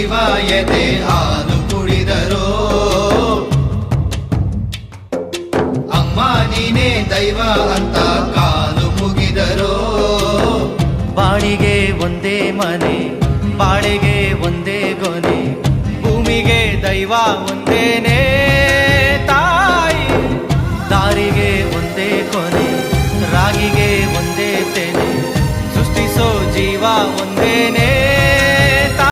ಜೀವ ಎದೆ ಹಾಲು ಕುಡಿದರೋ ಅಮ್ಮ ನೀನೇ ದೈವ ಅಂತ ಕಾಲು ಮುಗಿದರೋ ಬಾಳಿಗೆ ಒಂದೇ ಮನೆ ಬಾಳೆಗೆ ಒಂದೇ ಗೊನೆ ಭೂಮಿಗೆ ದೈವ ಒಂದೇನೇ ತಾಯಿ ದಾರಿಗೆ ಒಂದೇ ಕೊನೆ ರಾಗಿಗೆ ಒಂದೇ ತೆನೆ ಸೃಷ್ಟಿಸೋ ಜೀವ ಒಂದೇನೇ